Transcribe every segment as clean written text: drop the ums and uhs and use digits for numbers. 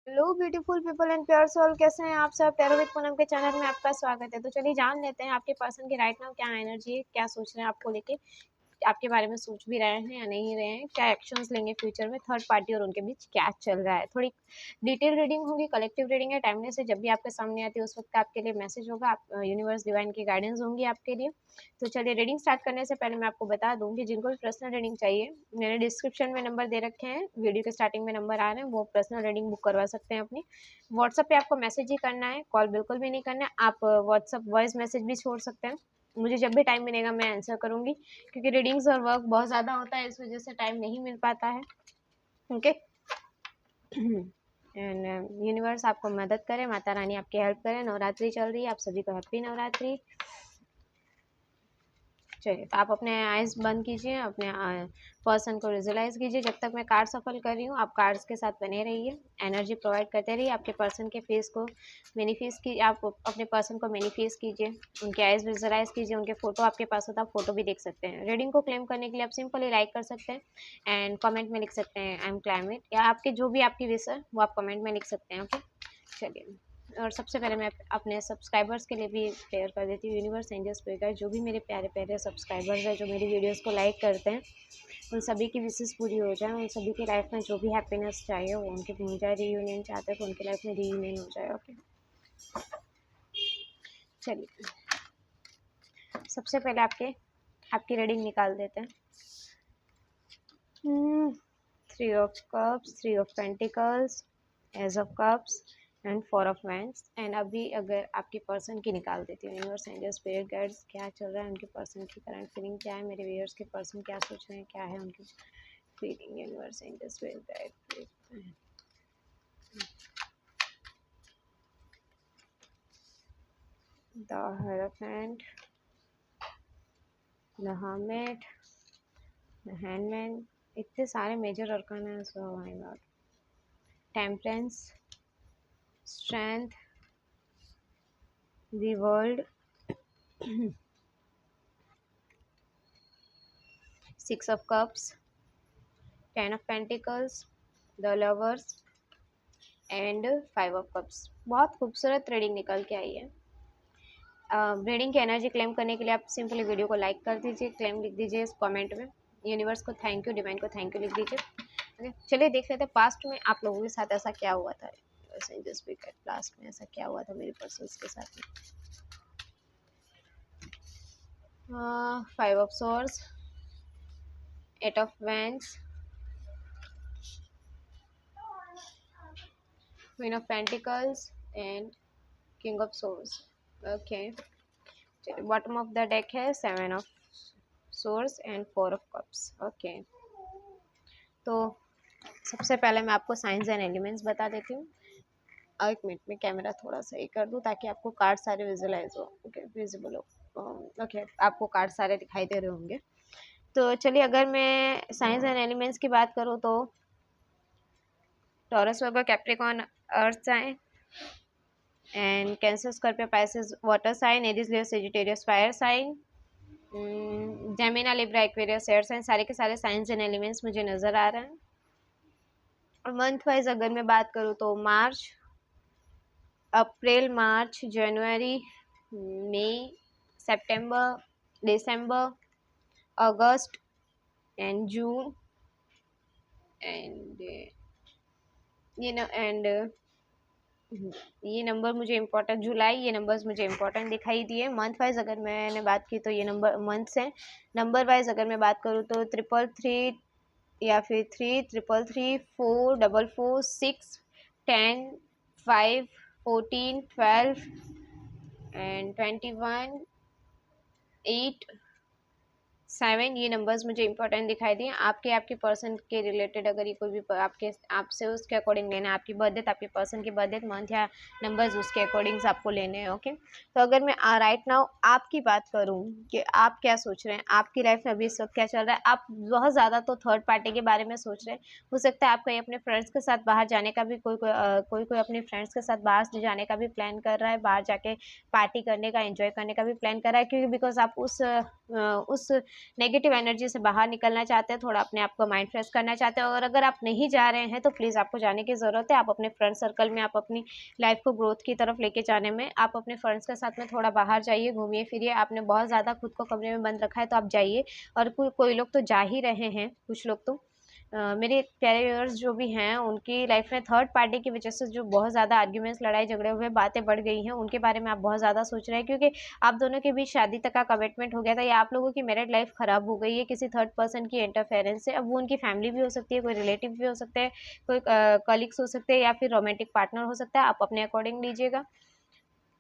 Hello beautiful people and pure soul, कैसे हैं आप सब। टैरो विद पूनम के चैनल में आपका स्वागत है। तो चलिए जान लेते हैं आपके पर्सन की राइट नाउ क्या एनर्जी है, क्या सोच रहे हैं आपको लेके, आपके बारे में सोच भी रहे हैं या नहीं रहे हैं, क्या एक्शंस लेंगे फ्यूचर में, थर्ड पार्टी और उनके बीच क्या चल रहा है। थोड़ी डिटेल रीडिंग होगी, कलेक्टिव रीडिंग है, टाइमलेस है। जब भी आपके सामने आती है उस वक्त आपके लिए मैसेज होगा, आप यूनिवर्स डिवाइन की गाइडेंस होंगी आपके लिए। तो चलिए रीडिंग स्टार्ट करने से पहले मैं आपको बता दूं कि जिनको भी पर्सनल रीडिंग चाहिए, मैंने डिस्क्रिप्शन में नंबर दे रखे हैं, वीडियो के स्टार्टिंग में नंबर आ रहे हैं, वो पर्सनल रीडिंग बुक करवा सकते हैं अपनी। व्हाट्सएप पे आपको मैसेज ही करना है, कॉल बिल्कुल भी नहीं करना है। आप व्हाट्सएप वॉइस मैसेज भी छोड़ सकते हैं, मुझे जब भी टाइम मिलेगा मैं आंसर करूंगी, क्योंकि रीडिंग्स और वर्क बहुत ज़्यादा होता है, इस वजह से टाइम नहीं मिल पाता है। ओके। एंड यूनिवर्स आपको मदद करे, माता रानी आपकी हेल्प करे। नवरात्रि चल रही है, आप सभी को हैप्पी नवरात्रि। चलिए, तो आप अपने आइज बंद कीजिए, अपने पर्सन को विजुलाइज कीजिए। जब तक मैं कार्ड सफल कर रही हूँ आप कार्ड्स के साथ बने रहिए, एनर्जी प्रोवाइड करते रहिए। आपके पर्सन के फेस को मैनिफेस्ट कीजिए, आप अपने पर्सन को मैनिफेस्ट कीजिए, उनके आइज विजुलाइज कीजिए, उनके फोटो आपके पास होता है, फोटो भी देख सकते हैं। रीडिंग को क्लेम करने के लिए आप सिंपली लाइक कर सकते हैं एंड कमेंट में लिख सकते हैं आई एम क्लेम इट, या आपके जो भी आपकी विश है वो आप कमेंट में लिख सकते हैं। ओके, चलिए। और सबसे पहले मैं अपने सब्सक्राइबर्स के लिए भी प्रेयर कर देती हूँ। यूनिवर्स एंजल्स प्रेयर, जो भी मेरे प्यारे प्यारे सब्सक्राइबर्स हैं जो मेरी वीडियोस को लाइक करते हैं, उन सभी की विशेष पूरी हो जाए, उन सभी की लाइफ में जो भी हैप्पीनेस चाहिए वो उनके मिल जाए। रीयूनियन चाहते हैं तो उनकी लाइफ में रीयूनियन हो जाए। ओके, चलिए सबसे पहले आपकी रीडिंग निकाल देते हैं। 3 of cups, 3 of pentacles, ace of cups and 4 of wands. And अभी अगर आपकी पर्सन की निकाल देती हूँ। यूनिवर्स एंजल स्पिरिट गाइड्स, क्या चल रहा है उनके पर्सन की, करंट फीलिंग क्या है, मेरे व्यूअर्स के पर्सन क्या सोच रहे हैं, क्या है उनकी feeling. Universe angel spirit guide, the hierophant, the hermit, the handman. इतने सारे मेजर अरकान है, so my God. Temperance, strength, the world, 6 of cups, 10 of pentacles, the lovers and 5 of cups। बहुत खूबसूरत रीडिंग निकल के आई है। रीडिंग की एनर्जी क्लेम करने के लिए आप सिंपली वीडियो को लाइक कर दीजिए, क्लेम लिख दीजिए इस कमेंट में, यूनिवर्स को थैंक यू, डिवाइन को थैंक यू लिख दीजिए। ओके, चलिए देख लेते हैं पास्ट में आप लोगों के साथ ऐसा क्या हुआ था। पास्ट में ऐसा क्या हुआ था मेरे पर्सन्स के साथ में। 5 of swords, 8 of wands, Queen of Pentacles and King of Swords। Okay, bottom of the deck है 7 of source and 4 of cups. Okay, तो सबसे पहले मैं आपको साइंस एंड एलिमेंट्स बता देती हूँ। एक मिनट में कैमरा थोड़ा सा ही कर दूँ ताकि आपको कार्ड सारे विजुलाइज हो, ओके, विजिबल हो। ओके, आपको कार्ड सारे दिखाई दे रहे होंगे। तो चलिए, अगर मैं साइंस एंड एलिमेंट्स की बात करूँ तो Taurus, Virgo, Capricorn earth sign and Cancer, Scorpio, Pisces water sign, Aries, Leo, Sagittarius fire sign, Gemini, Libra, Aquarius air sign. सारे के सारे साइंस एंड एलिमेंट्स मुझे नज़र आ रहे हैं। और मंथ वाइज अगर मैं बात करूँ तो मार्च, अप्रैल, मार्च, जनवरी, मई, सितंबर, दिसंबर, अगस्त एंड जून एंड ये नंबर मुझे इम्पोर्टेंट, जुलाई, ये नंबर्स मुझे इम्पोर्टेंट दिखाई दिए। मंथ वाइज अगर मैंने बात की तो ये नंबर मंथ्स हैं। नंबर वाइज अगर मैं बात करूँ तो 333 या फिर 333, 444, 6, 10, 5, 14, 12 एंड 21, 8, 7, ये नंबर्स मुझे इंपॉर्टेंट दिखाई दिए। आपके पर्सन के रिलेटेड अगर ये कोई भी आपके आपसे उसके अकॉर्डिंग लेना है, आपकी बर्थडे, आपके पर्सन की बर्थडे मंथ या नंबर्स उसके अकॉर्डिंग आपको लेने हैं। ओके, तो अगर मैं राइट नाउ आपकी बात करूं कि आप क्या सोच रहे हैं, आपकी लाइफ में अभी इस वक्त क्या चल रहा है। आप बहुत ज़्यादा तो थर्ड पार्टी के बारे में सोच रहे हैं। हो सकता है आप कहीं अपने फ्रेंड्स के साथ बाहर जाने का भी कोई अपने फ्रेंड्स के साथ बाहर जाने का भी प्लान कर रहा है, बाहर जाके पार्टी करने का, एंजॉय करने का भी प्लान कर रहा है, क्योंकि बिकॉज आप उस नेगेटिव एनर्जी से बाहर निकलना चाहते हैं, थोड़ा अपने आप को माइंड फ्रेश करना चाहते हैं। और अगर आप नहीं जा रहे हैं तो प्लीज़ आपको जाने की ज़रूरत है। आप अपने फ्रेंड सर्कल में, आप अपनी लाइफ को ग्रोथ की तरफ लेके जाने में, आप अपने फ्रेंड्स के साथ में थोड़ा बाहर जाइए, घूमिए फिरिए। आपने बहुत ज़्यादा खुद को कमरे में बंद रखा है तो आप जाइए। और कोई लोग तो जा ही रहे हैं, कुछ लोग तो मेरे प्यारे व्यूअर्स जो भी हैं उनकी लाइफ में थर्ड पार्टी की वजह से जो बहुत ज़्यादा आर्ग्यूमेंट्स, लड़ाई झगड़े हुए, बातें बढ़ गई हैं, उनके बारे में आप बहुत ज़्यादा सोच रहे हैं, क्योंकि आप दोनों के बीच शादी तक का कमिटमेंट हो गया था, या आप लोगों की मैरिड लाइफ ख़राब हो गई है किसी थर्ड पर्सन की इंटरफेरेंस से। अब वो उनकी फैमिली भी हो सकती है, कोई रिलेटिव भी हो सकते हैं, कोई कलीग्स हो सकते हैं, या फिर रोमांटिक पार्टनर हो सकता है। आप अपने अकॉर्डिंग लीजिएगा।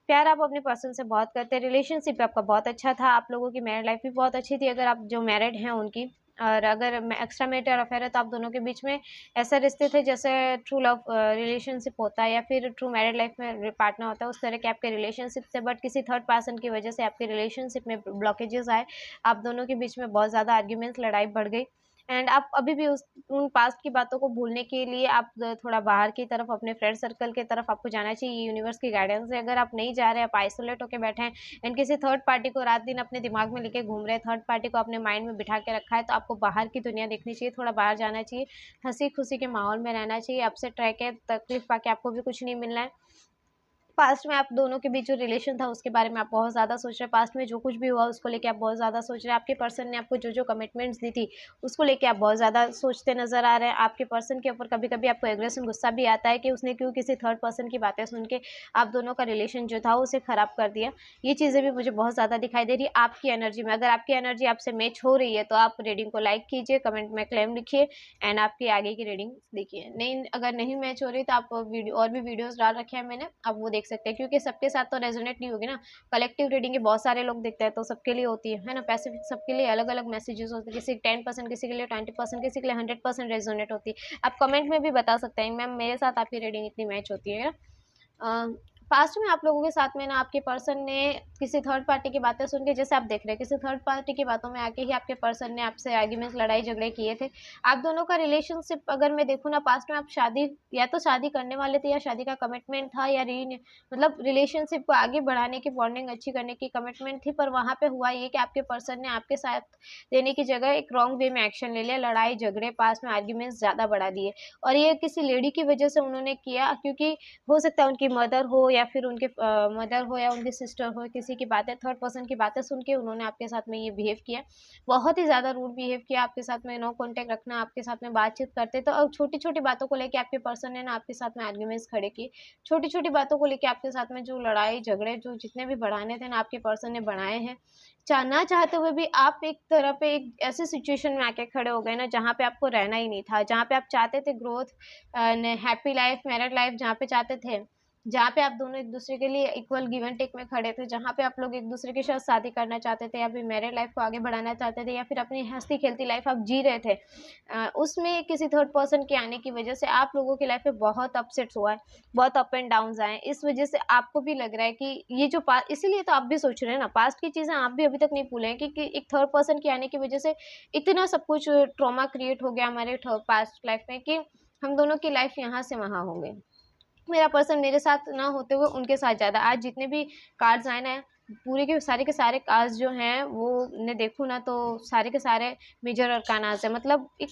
प्यार आप अपने पर्सन से बहुत करते हैं, रिलेशनशिप आपका बहुत अच्छा था, आप लोगों की मैरिड लाइफ भी बहुत अच्छी थी, अगर आप जो मैरिड हैं उनकी। और अगर एक्स्ट्रा मैरिटल अफेयर है तो आप दोनों के बीच में ऐसे रिश्ते थे जैसे ट्रू लव रिलेशनशिप होता है, या फिर ट्रू मैरिड लाइफ में पार्टनर होता है, उस तरह के आपके रिलेशनशिप थे। बट किसी थर्ड पर्सन की वजह से आपके रिलेशनशिप में ब्लॉकेजेस आए, आप दोनों के बीच में बहुत ज़्यादा आर्ग्यूमेंट्स, लड़ाई बढ़ गई। एंड आप अभी भी उन पास्ट की बातों को भूलने के लिए आप थोड़ा बाहर की तरफ, अपने फ्रेंड सर्कल की तरफ आपको जाना चाहिए। यूनिवर्स की गाइडेंस है, अगर आप नहीं जा रहे, आप आइसोलेट होकर बैठे हैं एंड किसी थर्ड पार्टी को रात दिन अपने दिमाग में लेके घूम रहे हैं, थर्ड पार्टी को अपने माइंड में बिठा के रखा है, तो आपको बाहर की दुनिया देखनी चाहिए, थोड़ा बाहर जाना चाहिए, हंसी खुशी के माहौल में रहना चाहिए। आपसे ट्राई के तकलीफ पाके आपको भी कुछ नहीं मिलना है। पास्ट में आप दोनों के बीच जो रिलेशन था उसके बारे में आप बहुत ज़्यादा सोच रहे हैं, पास्ट में जो कुछ भी हुआ उसको लेके आप बहुत ज़्यादा सोच रहे हैं, आपके पर्सन ने आपको जो जो कमिटमेंट्स दी थी उसको लेके आप बहुत ज़्यादा सोचते नज़र आ रहे हैं। आपके पर्सन के ऊपर कभी कभी आपको एग्रेशन, गुस्सा भी आता है कि उसने क्यों किसी थर्ड पर्सन की बातें सुन के आप दोनों का रिलेशन जो था उसे ख़राब कर दिया। ये चीज़ें भी मुझे बहुत ज़्यादा दिखाई दे रही है आपकी एनर्जी में। अगर आपकी एनर्जी आपसे मैच हो रही है तो आप रीडिंग को लाइक कीजिए, कमेंट में क्लेम लिखिए एंड आपकी आगे की रीडिंग देखिए। नहीं, अगर नहीं मैच हो रही तो आप वीडियो, और भी वीडियोस डाल रखे हैं मैंने, आप वो देख सकते हैं, क्योंकि सबके साथ तो रेजोनेट नहीं होगी ना। कलेक्टिव रीडिंग बहुत सारे लोग देखते हैं तो सबके लिए होती है ना। पैसिफिक सबके लिए अलग अलग मैसेजेस होते हैं, किसी 10%, किसी के लिए 20%, किसी के लिए 100% रेजोनेट होती है। आप कमेंट में भी बता सकते हैं मैम मेरे साथ आपकी रीडिंग इतनी मैच होती है ना। पास्ट में आप लोगों के साथ में ना आपके पर्सन ने किसी थर्ड पार्टी की बातें सुन के, जैसे आप देख रहे हैं किसी थर्ड पार्टी की बातों में आके ही आपके पर्सन ने आपसे आर्ग्यूमेंट्स, लड़ाई झगड़े किए थे। आप दोनों का रिलेशनशिप अगर मैं देखूँ ना, पास्ट में आप शादी, या तो शादी करने वाले थे, या शादी का कमिटमेंट था, या मतलब रिलेशनशिप को आगे बढ़ाने की, बॉन्डिंग अच्छी करने की कमिटमेंट थी। पर वहाँ पे हुआ ये कि आपके पर्सन ने आपके साथ देने की जगह एक रॉन्ग वे में एक्शन ले लिया, लड़ाई झगड़े, पास में आर्ग्यूमेंट्स ज़्यादा बढ़ा दिए। और ये किसी लेडी की वजह से उन्होंने किया, क्योंकि हो सकता है उनकी मदर हो, या फिर उनके मदर हो, या उनकी सिस्टर हो, किसी की बातें, थर्ड पर्सन की बातें सुन के उन्होंने आपके साथ में ये बिहेव किया। बहुत ही ज़्यादा रूड बिहेव किया आपके साथ में, नो कॉन्टैक्ट रखना, आपके साथ में बातचीत करते तो, और छोटी छोटी बातों को लेके आपके पर्सन ने ना आपके साथ में आर्ग्यूमेंट्स खड़े किए। छोटी छोटी बातों को लेके आपके साथ में जो लड़ाई झगड़े, जो जितने भी बढ़ाने थे ना, आपके पर्सन ने बढ़ाए हैं। ना चाहते हुए भी आप एक तरह पे एक ऐसे सिचुएशन में आके खड़े हो गए ना, जहाँ पे आपको रहना ही नहीं था, जहाँ पे आप चाहते थे growth, happy life, married life जहाँ पे चाहते थे, जहाँ पे आप दोनों एक दूसरे के लिए इक्वल गिव एंड टेक में खड़े थे, जहाँ पे आप लोग एक दूसरे के साथ शादी करना चाहते थे, या फिर मैरिड लाइफ को आगे बढ़ाना चाहते थे, या फिर अपनी हंसती खेलती लाइफ आप जी रहे थे, उसमें किसी थर्ड पर्सन के आने की वजह से आप लोगों की लाइफ में बहुत अपसेट्स हुआ है, बहुत अप एंड डाउन आए। इस वजह से आपको भी लग रहा है कि ये जो पास्ट, इसीलिए तो आप भी सोच रहे हैं ना, पास्ट की चीज़ें आप भी अभी तक नहीं भूले हैं, कि एक थर्ड पर्सन के आने की वजह से इतना सब कुछ ट्रॉमा क्रिएट हो गया हमारे पास्ट लाइफ में, कि हम दोनों की लाइफ यहाँ से वहाँ हो गई। मेरा पर्सन मेरे साथ ना होते हुए उनके साथ ज़्यादा, आज जितने भी कार्ड्स आए ना, पूरे के सारे कार्ड्स जो हैं वो मैं देखूँ ना, तो सारे के सारे मेजर अरकानास है। मतलब एक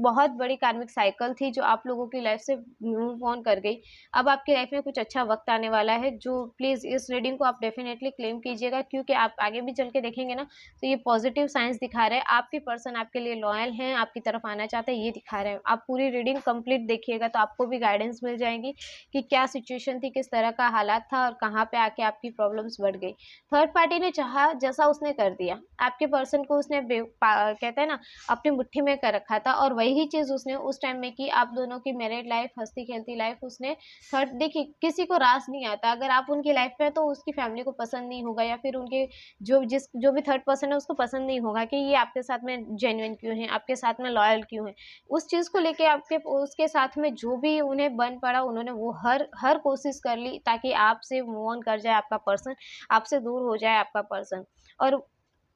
बहुत बड़ी कार्मिक साइकिल थी जो आप लोगों की लाइफ से मूव ऑन कर गई। अब आपकी लाइफ में कुछ अच्छा वक्त आने वाला है, जो प्लीज़ इस रीडिंग को आप डेफिनेटली क्लेम कीजिएगा, क्योंकि आप आगे भी चल के देखेंगे ना, तो ये पॉजिटिव साइंस दिखा रहे हैं। आपके पर्सन आपके लिए लॉयल हैं, आपकी तरफ आना चाहते हैं, ये दिखा रहे हैं। आप पूरी रीडिंग कंप्लीट देखिएगा तो आपको भी गाइडेंस मिल जाएगी कि क्या सिचुएशन थी, किस तरह का हालात था, और कहाँ पे आके आपकी प्रॉब्लम्स बढ़ गई। थर्ड पार्टी ने चाहा जैसा उसने कर दिया, आपके पर्सन को उसने कहते हैं ना, अपनी मुट्ठी में कर रखा था, और वही चीज़ उसने उस टाइम में की। आप दोनों की मैरिड लाइफ, हंसती खेलती लाइफ उसने थर्ड, देखिए किसी को रास नहीं आता, अगर आप उनकी लाइफ में तो उसकी फैमिली को पसंद नहीं होगा, या फिर उनके जो भी थर्ड पर्सन है उसको पसंद नहीं होगा कि ये आपके साथ में जेन्युइन क्यों है, आपके साथ में लॉयल क्यों है। उस चीज़ को लेके आपके उसके साथ में जो भी उन्हें बन पड़ा, उन्होंने वो हर कोशिश कर ली ताकि आपसे मूव ऑन कर जाए आपका पर्सन, आपसे दूर हो जाए आपका पर्सन। और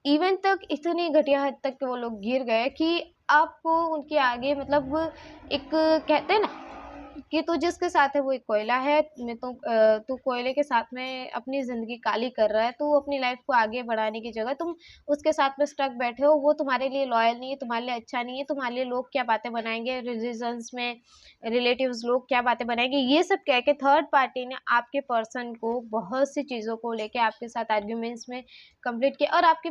इवन तक इतनी घटिया हद तक वो लोग गिर गए कि आपको उनके आगे, मतलब एक कहते हैं ना, कि तू जिसके साथ है वो एक कोयला है, तू कोयले के साथ में अपनी ज़िंदगी काली कर रहा है, तू अपनी लाइफ़ को आगे बढ़ाने की जगह तुम उसके साथ में स्टक बैठे हो, वो तुम्हारे लिए लॉयल नहीं है, तुम्हारे लिए अच्छा नहीं है, तुम्हारे लिए लोग क्या बातें बनाएँगे, रिलीजन्स में रिलेटिव्स लोग क्या बातें बनाएँगे, ये सब कह के थर्ड पार्टी ने आपके पर्सन को बहुत सी चीज़ों को लेके आपके साथ आर्ग्यूमेंट्स में कंप्लीट किया और आपके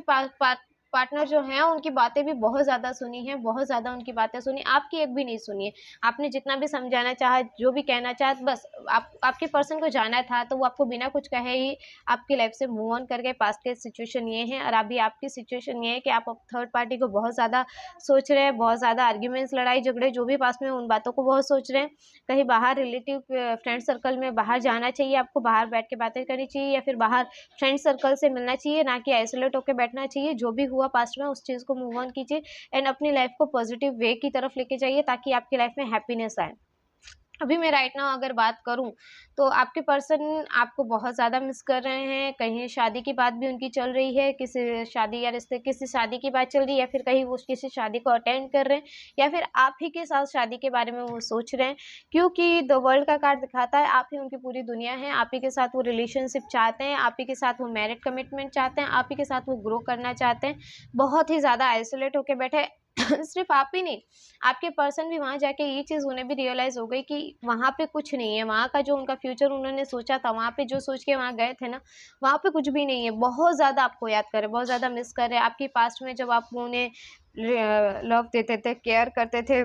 पार्टनर जो हैं उनकी बातें भी बहुत ज़्यादा सुनी हैं, बहुत ज़्यादा उनकी बातें सुनी, आपकी एक भी नहीं सुनी है। आपने जितना भी समझाना चाहा, जो भी कहना चाहा, बस आपके पर्सन को जाना था, तो वो आपको बिना कुछ कहे ही आपकी लाइफ़ से मूव ऑन कर गए। पास्ट के सिचुएशन ये हैं और अभी आपकी सिचुएशन ये है कि आप अब थर्ड पार्टी को बहुत ज़्यादा सोच रहे हैं, बहुत ज़्यादा आर्ग्यूमेंट्स, लड़ाई-झगड़े जो भी पास्ट में उन बातों को बहुत सोच रहे हैं। कहीं बाहर रिलेटिव फ्रेंड सर्कल में बाहर जाना चाहिए, आपको बाहर बैठ के बातें करनी चाहिए या फिर बाहर फ्रेंड सर्कल से मिलना चाहिए, ना कि आइसोलेट होके बैठना चाहिए। जो भी हुआ पास्ट में उस चीज़ को मूव ऑन कीजिए एंड अपनी लाइफ़ को पॉजिटिव वे की तरफ लेके जाइए ताकि आपकी लाइफ़ में हैप्पीनेस आए। अभी मैं राइट नाउ अगर बात करूँ, तो आपके पर्सन आपको बहुत ज़्यादा मिस कर रहे हैं, कहीं शादी की बात भी उनकी चल रही है, किसी शादी की बात चल रही है या फिर कहीं वो किसी शादी को अटेंड कर रहे हैं या फिर आप ही के साथ शादी के बारे में वो सोच रहे हैं। क्योंकि द वर्ल्ड का कार्ड दिखाता है आप ही उनकी पूरी दुनिया है, आप ही के साथ वो रिलेशनशिप चाहते हैं, आप ही के साथ वो मैरिड कमिटमेंट चाहते हैं, आप ही के साथ वो ग्रो करना चाहते हैं। बहुत ही ज़्यादा आइसोलेट होके बैठे हैं। सिर्फ़ आप ही नहीं, आपके पर्सन भी वहाँ जाके ये चीज़ उन्हें भी रियलाइज़ हो गई कि वहाँ पे कुछ नहीं है, वहाँ का जो उनका फ्यूचर उन्होंने सोचा था, वहाँ पे जो सोच के वहाँ गए थे ना, वहाँ पे कुछ भी नहीं है। बहुत ज़्यादा आपको याद कर रहे हैं, बहुत ज़्यादा मिस कर रहे हैं। आपकी पास्ट में जब आप उन्हें लव देते थे, केयर करते थे,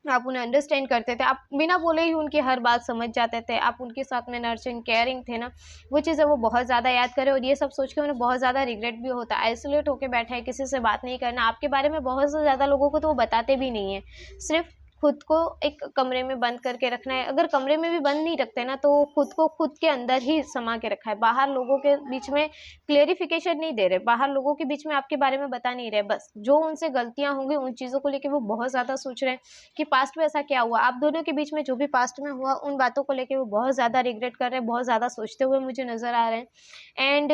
आप उन्हें अंडरस्टैंड करते थे, आप बिना बोले ही उनकी हर बात समझ जाते थे, आप उनके साथ में नर्चरिंग, केयरिंग थे ना, वो चीज़ें वो बहुत ज़्यादा याद करें और ये सब सोच के उन्हें बहुत ज़्यादा रिग्रेट भी होता है। आइसोलेट होके बैठे हैं, किसी से बात नहीं करना, आपके बारे में बहुत से ज़्यादा लोगों को तो वो बताते भी नहीं हैं। सिर्फ़ खुद को एक कमरे में बंद करके रखना है, अगर कमरे में भी बंद नहीं रखते ना, तो खुद को खुद के अंदर ही समा के रखा है, बाहर लोगों के बीच में क्लेरिफ़िकेशन नहीं दे रहे, बाहर लोगों के बीच में आपके बारे में बता नहीं रहे, बस जो उनसे गलतियाँ होंगी, उन चीज़ों को लेके वो बहुत ज़्यादा सोच रहे हैं। कि पास्ट में ऐसा क्या हुआ? आप दोनों के बीच में जो भी पास्ट में हुआ, उन बातों को लेके वो बहुत ज़्यादा रिग्रेट कर रहे हैं, बहुत ज़्यादा सोचते हुए मुझे नज़र आ रहे हैं। एंड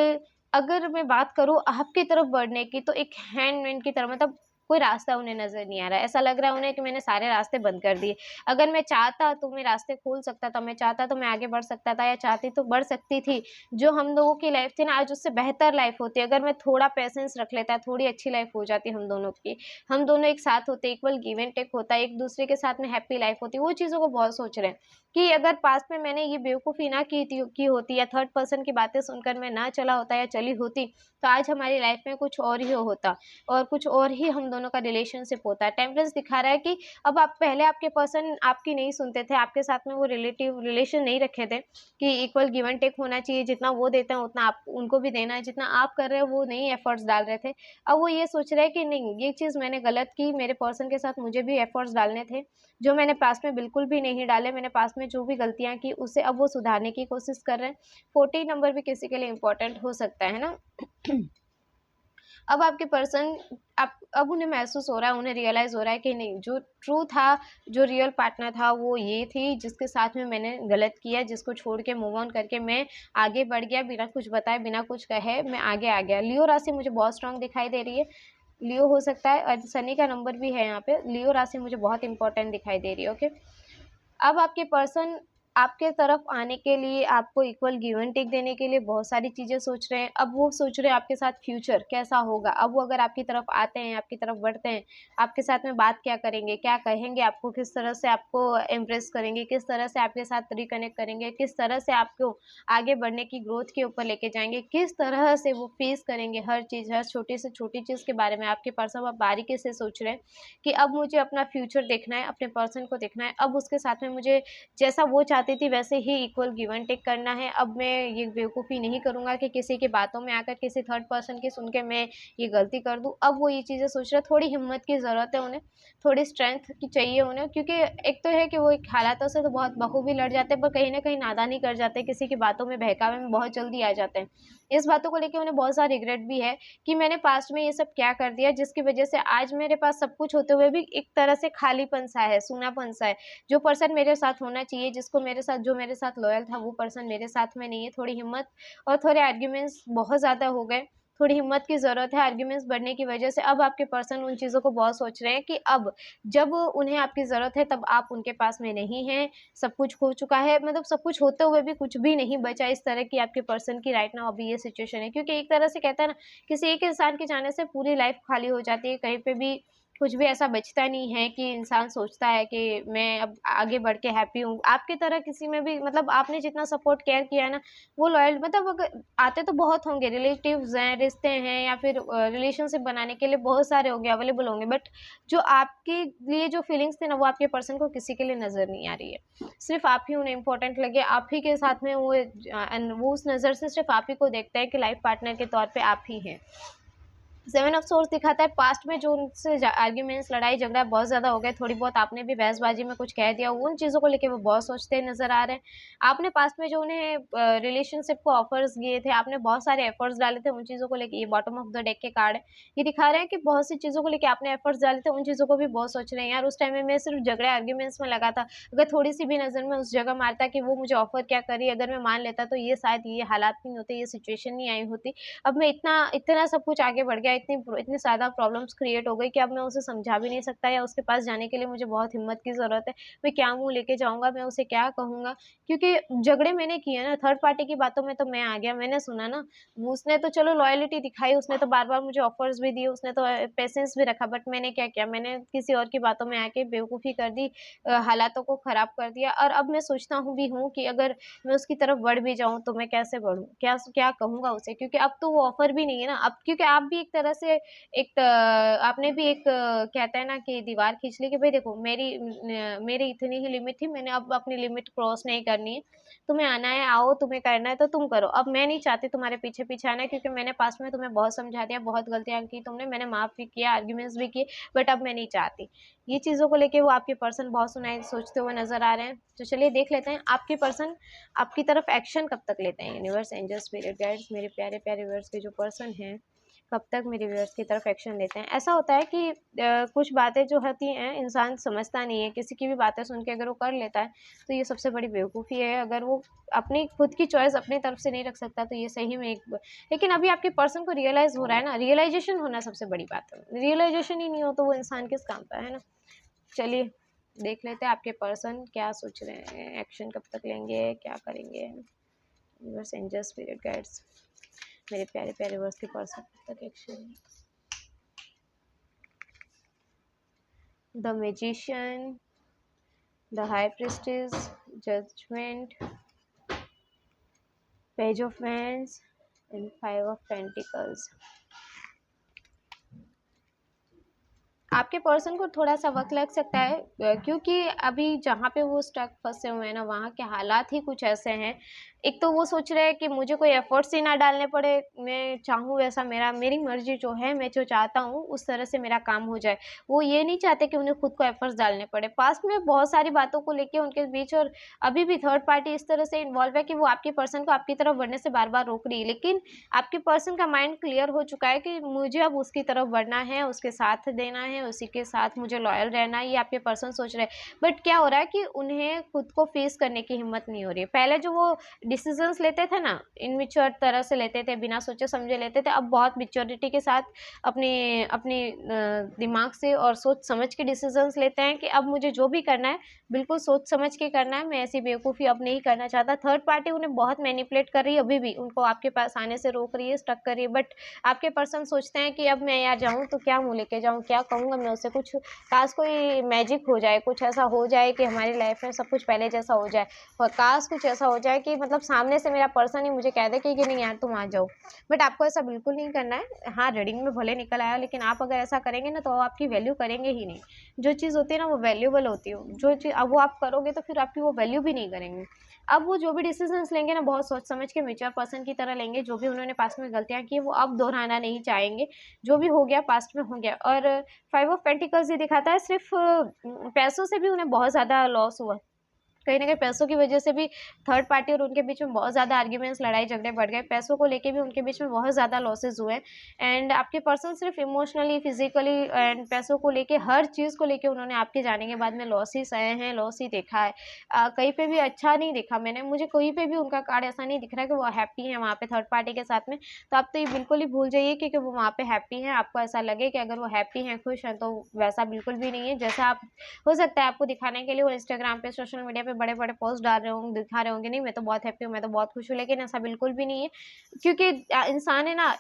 अगर मैं बात करूँ आपकी तरफ बढ़ने की, तो एक हैंडमैन की तरह मतलब कोई रास्ता उन्हें नज़र नहीं आ रहा है। ऐसा लग रहा है उन्हें कि मैंने सारे रास्ते बंद कर दिए। अगर मैं चाहता तो मैं रास्ते खोल सकता था, मैं चाहता तो मैं आगे बढ़ सकता था या चाहती तो बढ़ सकती थी। जो हम लोगों की लाइफ़ थी ना, आज उससे बेहतर लाइफ़ होती। अगर मैं थोड़ा पेशेंस रख लेता, थोड़ी अच्छी लाइफ़ हो जाती हम दोनों की। हम दोनों एक साथ होते, इक्वल गिव एंड टेक होता, एक-दूसरे के साथ में हैप्पी लाइफ़ होती। वो चीज़ों को बहुत सोच रहे हैं कि अगर पास्ट में मैंने ये बेवकूफ़ी ना की होती या थर्ड पर्सन की बातें सुनकर मैं ना चला होता या चली होती, तो आज हमारी लाइफ़ में कुछ और ही होता और कुछ और ही हम दोनों का रिलेशनशिप होता है। टेम्परेंस दिखा रहा है कि अब आप पहले आपके पर्सन आपकी नहीं सुनते थे, आपके साथ में वो रिलेशन नहीं रखे थे कि इक्वल गिव एंड टेक होना चाहिए, जितना वो देते हैं उतना आप उनको भी देना है, जितना आप कर रहे हो वो नहीं एफर्ट्स डाल रहे थे। अब वो ये सोच रहे हैं कि नहीं, ये चीज़ मैंने गलत की, मेरे पर्सन के साथ मुझे भी एफर्ट्स डालने थे, जो मैंने पास्ट में बिल्कुल भी नहीं डाले, मैंने पास्ट में जो भी गलतियाँ की उसे अब वो सुधारने की कोशिश कर रहे हैं। 40 नंबर भी किसी के लिए इम्पोर्टेंट हो सकता है ना? अब आपके पर्सन आप अब उन्हें महसूस हो रहा है, उन्हें रियलाइज़ हो रहा है कि नहीं, जो ट्रू था, जो रियल पार्टनर था वो ये थी जिसके साथ में मैंने गलत किया, जिसको छोड़ के मूव ऑन करके मैं आगे बढ़ गया, बिना कुछ बताए, बिना कुछ कहे मैं आगे आ गया। लियो राशि मुझे बहुत स्ट्रॉन्ग दिखाई दे रही है। लियो हो सकता है और शनि का नंबर भी है यहाँ पे। लियो राशि मुझे बहुत इम्पोर्टेंट दिखाई दे रही है, ओके? अब आपके पर्सन आपके तरफ आने के लिए, आपको इक्वल गिव एंड टेक देने के लिए बहुत सारी चीज़ें सोच रहे हैं। अब वो सोच रहे हैं आपके साथ फ्यूचर कैसा होगा। अब वो अगर आपकी तरफ आते हैं, आपकी तरफ बढ़ते हैं, आपके साथ में बात क्या करेंगे, क्या कहेंगे आपको, किस तरह से आपको इम्प्रेस करेंगे, किस तरह से आपके साथ रिकनेक्ट करेंगे, किस तरह से आपको आगे बढ़ने की ग्रोथ के ऊपर लेके जाएँगे, किस तरह से वो फेस करेंगे हर चीज़, हर छोटी से छोटी चीज़ के बारे में आपके पर्सन अब बारीकी से सोच रहे हैं कि अब मुझे अपना फ्यूचर देखना है, अपने पर्सन को देखना है। अब उसके साथ में मुझे जैसा वो चाहती थी वैसे ही इक्वल गिव एंड टेक करना है। अब मैं ये बेवकूफ़ी नहीं करूँगा कि किसी की बातों में आकर किसी थर्ड पर्सन की सुन के मैं ये गलती कर दूँ। अब वो ये चीज़ें सोच रहे हैं, थोड़ी हिम्मत की ज़रूरत है उन्हें, थोड़ी स्ट्रेंथ की चाहिए उन्हें, क्योंकि एक तो है कि वो एक हालातों से तो बहुत बखूबी लड़ जाते हैं, पर कहीं न कहीं नादानी कर जाते हैं, किसी की बातों में बहकावे में बहुत जल्दी आ जाते हैं। इस बातों को लेके उन्हें बहुत ज़्यादा रिग्रेट भी है कि मैंने पास्ट में ये सब क्या कर दिया जिसकी वज़ह से आज मेरे पास सब कुछ होते हुए भी एक तरह से खालीपन-सा है, सूनापन-सा है। जो पर्सन मेरे साथ होना चाहिए, जो मेरे साथ लॉयल था, वो पर्सन मेरे साथ में नहीं है। थोड़ी हिम्मत और थोड़े आर्ग्यूमेंट्स बहुत ज़्यादा हो गए। थोड़ी हिम्मत की ज़रूरत है आर्ग्यूमेंट्स बढ़ने की वजह से। अब आपके पर्सन उन चीज़ों को बहुत सोच रहे हैं कि अब जब उन्हें आपकी ज़रूरत है तब आप उनके पास में नहीं हैं, सब कुछ खो चुका है, मतलब सब कुछ होते हुए भी कुछ भी नहीं बचा, इस तरह की आपके पर्सन की राइट नाउ अभी ये सिचुएशन है। क्योंकि एक तरह से कहते हैं ना, किसी एक इंसान के जाने से पूरी लाइफ खाली हो जाती है, कहीं पे भी कुछ भी ऐसा बचता नहीं है कि इंसान सोचता है कि मैं अब आगे बढ़ के हैप्पी हूँ। आपकी तरह किसी में भी मतलब आपने जितना सपोर्ट केयर किया है ना, वो लॉयल मतलब अगर आते तो बहुत होंगे, रिलेटिव्स हैं, रिश्ते हैं या फिर रिलेशनशिप बनाने के लिए बहुत सारे होंगे, अवेलेबल होंगे, बट जो आपके लिए जो फीलिंग्स थी ना, वो आपके पर्सन को किसी के लिए नज़र नहीं आ रही है। सिर्फ़ आप ही उन्हें इम्पोर्टेंट लगे, आप ही के साथ में वो उस नज़र से सिर्फ़ आप ही को देखते हैं कि लाइफ़ पार्टनर के तौर पे आप ही हैं। 7 ऑफ सोर्स दिखाता है पास्ट में जो उनसे आर्ग्यूमेंट्स लड़ाई झगड़ा बहुत ज़्यादा हो गए, थोड़ी बहुत आपने भी बहसबाजी में कुछ कह दिया, उन चीज़ों को लेके वो बहुत सोचते नज़र आ रहे हैं। आपने पास्ट में जो उन्हें रिलेशनशिप को ऑफर्स दिए थे, आपने बहुत सारे एफर्ट्स डाले थे उन चीज़ों को लेके, ये बॉटम ऑफ द डेक के कार्ड है। ये दिखा रहे हैं कि बहुत सी चीज़ों को लेके आपने एफर्ट्स डाले थे, उन चीज़ों को भी बहुत सोच रहे हैं। यार उस टाइम में मैं सिर्फ झगड़े आर्ग्यूमेंट्स में लगा था, अगर थोड़ी सी भी नज़र में उस जगह मारता कि वो मुझे ऑफर क्या करी, अगर मैं मान लेता तो ये शायद ये हालात नहीं होते, ये सिचुएशन नहीं आई होती। अब मैं इतना इतना सब कुछ आगे बढ़ गया, इतनी ज़्यादा प्रॉब्लम्स क्रिएट हो गई कि अब मैं उसे समझा भी नहीं सकता, या उसके पास जाने के लिए मुझे बहुत हिम्मत की ज़रूरत है। मैं क्या मुँह लेके जाऊँगा, मैं उसे क्या कहूँगा? क्योंकि झगड़े मैंने किए ना, थर्ड पार्टी की बातों में तो मैं आ गया, मैंने सुना ना, उसने तो चलो लॉयल्टी दिखाई, उसने तो बार-बार मुझे ऑफ़र्स भी दिए, उसने तो पेशेंस भी रखा, बट मैंने क्या किया? मैंने किसी और की बातों में आके बेवकूफ़ी कर दी, हालातों को ख़राब कर दिया, और अब मैं सोचता हूँ कि अगर मैं उसकी तरफ बढ़ भी जाऊँ तो मैं कैसे बढ़ूँ? क्या कहूँगा उसे? क्योंकि अब तो वो ऑफ़र भी नहीं है ना, अब क्योंकि आप भी एक तरह से आपने भी एक कहते हैं ना कि दीवार खींच ली कि भई देखो मेरी इतनी ही लिमिट थी, मैंने अब अपनी लिमिट क्रॉस नहीं करनी है। तुम्हें आना है आओ, तुम्हें करना है तो तुम करो। अब मैं नहीं चाहती तुम्हारे पीछे-पीछे आना, क्योंकि मैंने पास्ट में तुम्हें बहुत समझा दिया, बहुत गलतियाँ की तुमने, मैंने माफ़ भी किया, आर्ग्यूमेंट्स भी किए, बट अब मैं नहीं चाहती। ये चीज़ों को लेके वो आपके पर्सन बहुत सुनाए सोचते हुए नज़र आ रहे हैं। तो चलिए देख लेते हैं आपके पर्सन आपकी तरफ एक्शन कब तक लेते हैं। यूनिवर्स, एंजल्स, स्पिरिट गाइड्स, मेरे प्यारे-प्यारे व्यूअर्स के जो पर्सन हैं, कब तक मेरे व्यूअर्स की तरफ एक्शन लेते हैं। ऐसा होता है कि कुछ बातें जो होती हैं इंसान समझता नहीं है, किसी की भी बातें सुन के अगर वो कर लेता है तो ये सबसे बड़ी बेवकूफ़ी है। अगर वो अपनी खुद की चॉइस अपनी तरफ से नहीं रख सकता तो ये सही में एक लेकिन अभी आपके पर्सन को रियलाइज़ हो रहा है ना, रियलाइज़ेशन होना सबसे बड़ी बात है। रियलाइज़ेशन ही नहीं हो तो वो इंसान किस काम का, है ना? चलिए देख लेते हैं आपके पर्सन क्या सोच रहे हैं, एक्शन कब तक लेंगे, क्या करेंगे। यूनिवर्स, एंजल्स, स्पिरिट गाइड्स, मेरे प्यारे-प्यारे व्यूअर्स के पर्सन कब तक action. The Magician, the High Priestess, Judgment, Page of Wands, and Five of Pentacles. आपके पर्सन को थोड़ा-सा वक़्त लग सकता है क्योंकि अभी जहाँ पे वो स्टक फँसे हुए हैं ना, वहाँ के हालात ही कुछ ऐसे हैं। एक तो वो सोच रहे हैं कि मुझे कोई एफ़र्ट्स ही ना डालने पड़े, मैं चाहूँ वैसा मेरी मर्ज़ी जो है, मैं जो चाहता हूँ उस तरह से मेरा काम हो जाए। वो ये नहीं चाहते कि उन्हें खुद को एफ़र्ट्स डालने पड़े। पास्ट में बहुत सारी बातों को लेके उनके बीच और अभी भी थर्ड पार्टी इस तरह से इन्वॉल्व है कि वो आपके पर्सन को आपकी तरफ बढ़ने से बार-बार रोक रही है। लेकिन आपके पर्सन का माइंड क्लियर हो चुका है कि मुझे अब उसकी तरफ बढ़ना है, उसके साथ देना है, उसी के साथ मुझे लॉयल रहना है, ये आपके पर्सन सोच रहे हैं। बट क्या हो रहा है कि उन्हें खुद को फेस करने की हिम्मत नहीं हो रही है। पहले जो वो डिसीजंस लेते थे ना, इनमैच्योर तरह से लेते थे, बिना सोचे समझे लेते थे, अब बहुत मैच्योरिटी के साथ अपने अपने दिमाग से और सोच समझ के डिसीजंस लेते हैं कि अब मुझे जो भी करना है, बिल्कुल सोच समझ के करना है, मैं ऐसी बेवकूफ़ी अब नहीं करना चाहता। थर्ड पार्टी उन्हें बहुत मैनिपुलेट कर रही है अभी भी, उनको आपके पास आने से रोक रही है, स्टक कर रही है, बट आपके पर्सन सोचते हैं कि अब मैं यहाँ जाऊँ तो क्या मुँह लेके जाऊँ, क्या कहूँगा मैं उसे, कुछ काश कोई मैजिक हो जाए, कुछ ऐसा हो जाए कि हमारी लाइफ में सब कुछ पहले जैसा हो जाए, और काश कुछ ऐसा हो जाए कि मतलब सामने से मेरा पर्सन ही मुझे कह दे कि नहीं यार तुम आ जाओ। बट आपको ऐसा बिल्कुल नहीं करना है। हाँ, रीडिंग में भले निकल आया, लेकिन आप अगर ऐसा करेंगे ना तो वो आपकी वैल्यू करेंगे ही नहीं। जो चीज़ होती है ना वो वैल्यूएबल होती है, जो चीज़ अब वो आप करोगे तो फिर आपकी वो वैल्यू भी नहीं करेंगे। अब वो जो भी डिसीजंस लेंगे ना बहुत सोच समझ के मैच्योर पर्सन की तरह लेंगे, जो भी उन्होंने पास्ट में गलतियाँ की वो अब दोहराना नहीं चाहेंगे, जो भी हो गया पास्ट में हो गया। और 5 ऑफ पेंटिकल्स ये दिखाता है सिर्फ पैसों से भी उन्हें बहुत ज़्यादा लॉस हुआ। कहीं न कहीं पैसों की वजह से भी थर्ड पार्टी और उनके बीच में बहुत ज़्यादा आर्ग्यूमेंट्स, लड़ाई झगड़े बढ़ गए। पैसों को लेके भी उनके बीच में बहुत ज़्यादा लॉसेस हुए एंड आपके पर्सन सिर्फ़ इमोशनली, फिज़िकली एंड पैसों को लेके, हर चीज़ को लेके उन्होंने आपके जाने के बाद में लॉस ही सहे हैं, लॉस ही देखा है। कहीं पे भी अच्छा नहीं देखा मैंने, मुझे कहीं पे भी उनका कार्ड ऐसा नहीं दिख रहा है कि वो हैप्पी हैं वहाँ पे थर्ड पार्टी के साथ में। तो आप तो ये बिल्कुल ही भूल जाइए कि वो वहाँ पे हैप्पी हैं। आपको ऐसा लगे कि अगर वो हैप्पी हैं, खुश हैं, तो वैसा बिल्कुल भी नहीं है। जैसा आप हो सकता है आपको दिखाने के लिए वो इंस्टाग्राम पे, सोशल मीडिया पे बड़े-बड़े पोस्ट डाल रहे होंगे, दिखा रहे होंगे, नहीं मैं तो बहुत हैप्पी हूँ, मैं तो बहुत खुश हूँ, लेकिन ऐसा बिल्कुल भी नहीं है। क्योंकि इंसान है ना,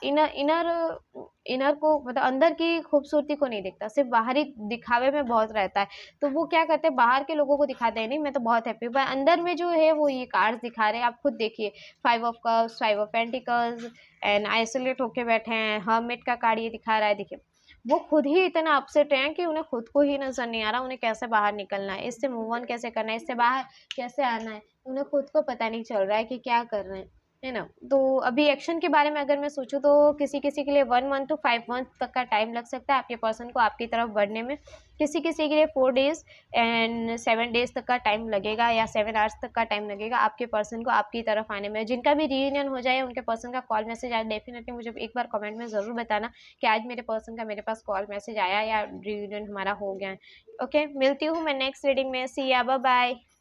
इनर को मतलब अंदर की खूबसूरती को नहीं देखता, सिर्फ़ बाहरी दिखावे में बहुत रहता है। तो वो क्या करते हैं, बाहर के लोगों को दिखाते हैं, नहीं मैं तो बहुत हैप्पी हूँ, पर अंदर में जो है वो ये कार्ड्स दिखा रहे हैं। आप खुद देखिए, 5 of cups, 5 of pentacles and isolate होके बैठे हैं, हर्मिट का कार्ड ये दिखा रहा है, देखिए। वो खुद ही इतना अपसेट हैं कि उन्हें खुद को ही नज़र नहीं आ रहा, उन्हें कैसे बाहर निकलना है, इससे मूव ऑन कैसे करना है, इससे बाहर कैसे आना है, उन्हें खुद को पता नहीं चल रहा है कि क्या कर रहे हैं, है ना? तो अभी एक्शन के बारे में अगर मैं सोचूँ तो किसी-किसी के लिए 1 मंथ टू 5 मंथ तक का टाइम लग सकता है आपके पर्सन को आपकी तरफ बढ़ने में। किसी-किसी के लिए 4 डेज़ एंड 7 डेज़ तक का टाइम लगेगा या 7 आवर्स तक का टाइम लगेगा आपके पर्सन को आपकी तरफ आने में। जिनका भी रियूनियन हो जाए, उनके पर्सन का कॉल मैसेज आए, डेफ़िनिटली मुझे एक बार कमेंट में ज़रूर बताना कि आज मेरे पर्सन का मेरे पास कॉल मैसेज आया या रियूनियन हमारा हो गया है। ओके, मिलती हूँ मैं नेक्स्ट रीडिंग में। सी या, बाय बाय।